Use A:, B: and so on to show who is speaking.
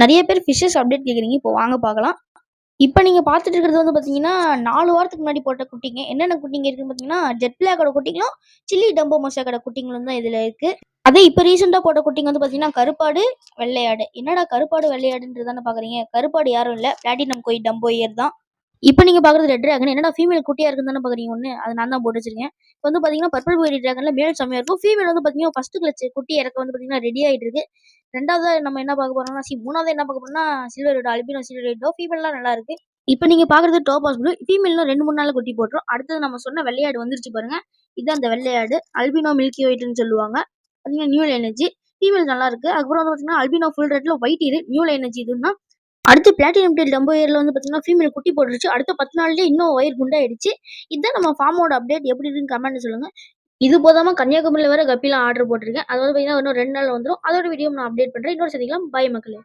A: நெறைய பேர் fishes update கேட்குறீங்க. இப்போ வாங்க பார்க்கலாம். இப்ப நீங்க பார்த்துட்டு இருக்கிறது வந்து பார்த்தீங்கன்னா, 4 வாரத்துக்கு முன்னாடி போட்ட குட்டிங்க. என்னென்ன குட்டிங்க இருக்குன்னு பார்த்தீங்கன்னா, ஜெட் பிளாக்கோட குட்டிங்களும், சில்லி டம்போ மொசாக்கோட குட்டிங்களும் தான் இதுல இருக்கு. அதே இப்ப ரீசென்ட்டா போட்ட குட்டிங்க வந்து பார்த்தீங்கன்னா, கருப்பாடு, வெள்ளையாடு. என்னடா கருப்பாடு, வெள்ளையாடுன்றது தானே பார்க்குறீங்க. கருப்பாடு யாரும் இல்ல. பிளாட்டினம் கோய் டம்போ இயர் தான். இப்ப நீங்க பார்க்குறது ரெட் டிராகன். என்னடா ஃபீமேல் குட்டியா இருக்குன்னு தானே பார்க்குறீங்க ஒண்ணு. அது நான் தான் போட்டு வச்சிருக்கேன். இப்ப வந்து பார்த்தீங்கன்னா, பர்பிள் கோய் டிராகன்ல மேல் செம்மையா இருக்கும். ஃபீமேல் வந்து பார்த்தீங்கன்னா, ஃபர்ஸ்ட் கிளட்ச் குட்டி இறக்க வந்து பார்த்தீங்கன்னா, ரெடி ஆயிட்டு இருக்கு. 2வதா நம்ம என்ன பார்க்க போறோம்னா, 3வதா என்ன பார்க்க போறோம்னா, silver widow, albino silver widow. ஃபீமேல்லாம் நல்லா இருக்கு. இப்ப நீங்க பார்க்குறது டோபாஸ் ப்ளூ. ஃபீமேல்ல 2, 3 நாள்ல குட்டி போட்டுரும். அடுத்தது நம்ம சொன்ன வெள்ளையாடு வந்துருச்சு பாருங்க. இதான் அந்த வெள்ளையாடு. அல்பினோ மில்கி ஒயிட்ன்னு சொல்லுவாங்க. பார்த்தீங்கன்னா, நியூ எனர்ஜி. ஃபீமேல் நல்லா இருக்கு. அதுக்கப்புறம் வந்து பார்த்தீங்கன்னா, அல்பினோ ஃபுல் ரெட்ல ஒயிட் இது. நியூ எனர்ஜி இதுன்னா. அடுத்து பிளாட்டினம் டெயில் டம்போ இயர்ல வந்து பார்த்தீங்கன்னா, ஃபீமேல் குட்டி போட்டுருச்சு. அடுத்த 10 நாள்லயே இன்னும் வயிறு குண்டாயிடுச்சு. இதான் நம்ம ஃபார்மோட அப்டேட். எப்படி இருக்குன்னு கமெண்ட்ல சொல்லுங்க. இது போதாம கன்னியாகுமரியில வேற கப்பிலாம் ஆர்டர் போட்டிருக்கேன். அது வந்து பார்த்தீங்கன்னா, இன்னும் 2 நாள்ல வந்துரும். அதோட வீடியோ நான் அப்டேட் பண்றேன். இன்னொரு சந்திக்கலாம். பாய் மக்களே.